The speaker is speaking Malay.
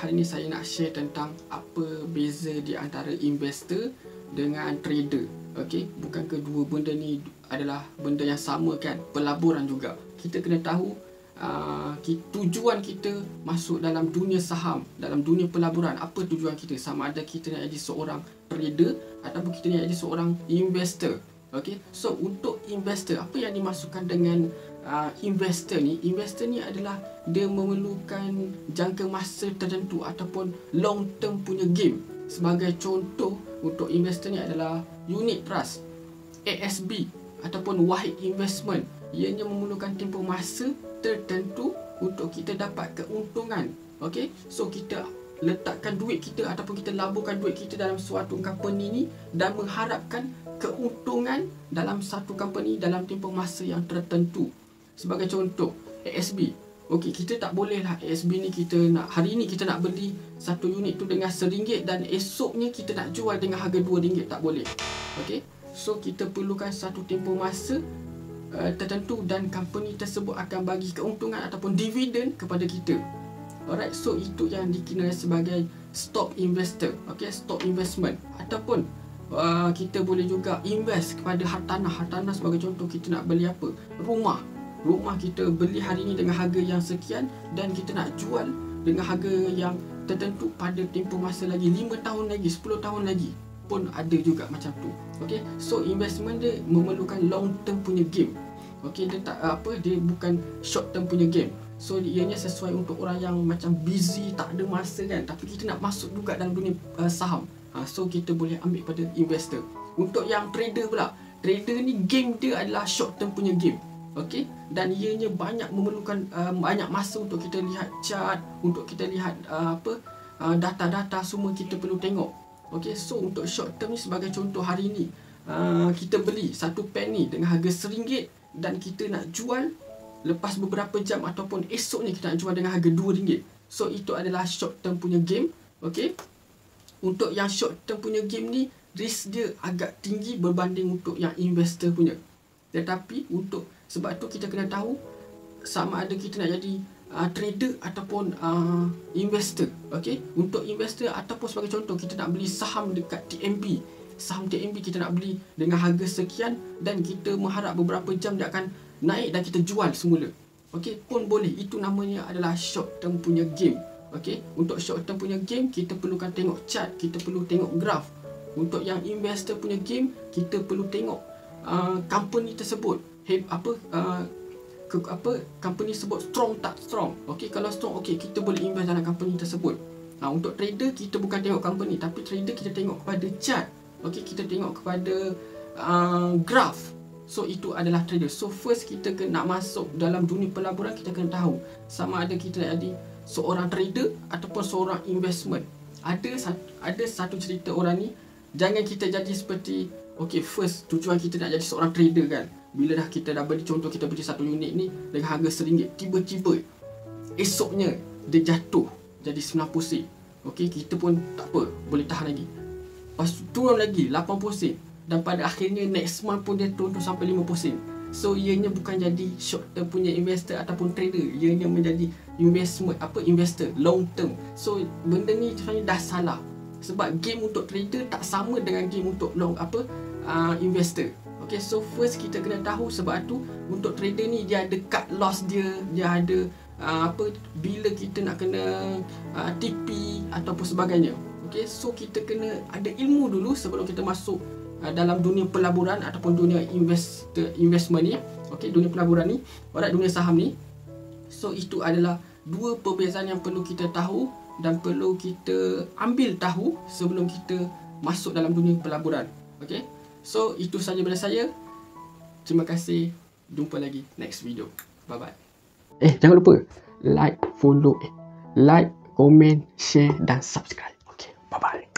hari ni saya nak share tentang apa beza di antara investor dengan trader. Okey, bukan kedua benda ni adalah benda yang sama kan? Pelaburan juga. Kita kena tahu tujuan kita masuk dalam dunia saham, dalam dunia pelaburan. Apa tujuan kita? Sama ada kita nak jadi seorang trader ataupun kita nak jadi seorang investor. Okey, so untuk investor, apa yang dimasukkan dengan investor ni? Investor ni adalah dia memerlukan jangka masa tertentu ataupun long term punya game. Sebagai contoh, untuk investor ni adalah unit trust, ASB ataupun Wahid Investment. Ianya memerlukan tempoh masa tertentu untuk kita dapat keuntungan. Okey, so kita letakkan duit kita ataupun kita laburkan duit kita dalam suatu company ni dan mengharapkan keuntungan dalam satu company dalam tempoh masa yang tertentu. Sebagai contoh, ASB. Okey, kita tak boleh lah ASB ni kita nak, hari ni kita nak beli satu unit tu dengan RM1 dan esoknya kita nak jual dengan harga RM2, tak boleh. Okey, so kita perlukan satu tempoh masa tertentu dan company tersebut akan bagi keuntungan ataupun dividen kepada kita. Alright, so itu yang dikenali sebagai stock investor. Okey, stock investment. Ataupun kita boleh juga invest kepada hartanah. Hartanah sebagai contoh, kita nak beli apa? Rumah kita beli hari ni dengan harga yang sekian dan kita nak jual dengan harga yang tertentu pada tempoh masa lagi 5 tahun lagi, 10 tahun lagi pun ada juga macam tu. Okey, so investment dia memerlukan long term punya game. Okey, dia tak dia bukan short term punya game. So ianya sesuai untuk orang yang macam busy, tak ada masa kan, tapi kita nak masuk juga dalam dunia saham. So kita boleh ambil pada investor. Untuk yang trader pula, trader ni game dia adalah short term punya game. Okey, dan ianya banyak memerlukan banyak masa untuk kita lihat chart, untuk kita lihat data-data semua kita perlu tengok. Okey, so untuk short term ni sebagai contoh, hari ni kita beli satu pen ni dengan harga RM1 dan kita nak jual lepas beberapa jam ataupun esoknya kita nak jual dengan harga RM2. So itu adalah short term punya game. Okey, untuk yang short term punya game ni risk dia agak tinggi berbanding untuk yang investor punya. Tetapi untuk sebab tu kita kena tahu sama ada kita nak jadi trader ataupun investor. Okey, untuk investor ataupun sebagai contoh kita nak beli saham dekat TMB. Saham TMB kita nak beli dengan harga sekian dan kita mengharap beberapa jam dia akan naik dan kita jual semula. Okey, pun boleh. Itu namanya adalah short term punya game. Okey, untuk short term punya game kita perlukan tengok chart, kita perlu tengok graph. Untuk yang investor punya game kita perlu tengok company tersebut company tersebut strong tak strong. Okey, kalau strong, okey, kita boleh invest dalam company tersebut. Untuk trader kita bukan tengok company, tapi trader kita tengok kepada chart. Okey, kita tengok kepada graph. So itu adalah trader. So first kita kena nak masuk dalam dunia pelaburan, kita kena tahu sama ada kita nak jadi seorang trader ataupun seorang investment. Ada satu cerita orang ni, jangan kita jadi seperti, okey, first tujuan kita nak jadi seorang trader kan. Bila kita dah beli, contoh kita beli satu unit ni dengan harga RM1, tiba-tiba esoknya dia jatuh jadi 90 sen. Okey, kita pun tak apa, boleh tahan lagi. Lepas tu turun lagi 80 sen dan pada akhirnya next month pun dia turun sampai 50 sen. So ianya bukan jadi short term punya investor ataupun trader, ianya menjadi investor long term. So benda ni sebenarnya dah salah. Sebab game untuk trader tak sama dengan game untuk investor. Okay, so first kita kena tahu, sebab tu untuk trader ni dia ada cut loss dia ada bila kita nak kena TP ataupun sebagainya. Okay, so kita kena ada ilmu dulu sebelum kita masuk dalam dunia pelaburan ataupun dunia investment ni. Okay, dunia pelaburan ni, dunia saham ni. So itu adalah dua perbezaan yang perlu kita tahu dan perlu kita ambil tahu sebelum kita masuk dalam dunia pelaburan. Okay, so itu saja daripada saya. Terima kasih. Jumpa lagi next video. Bye bye. Jangan lupa like, follow, like, komen, share dan subscribe. Okay, bye bye.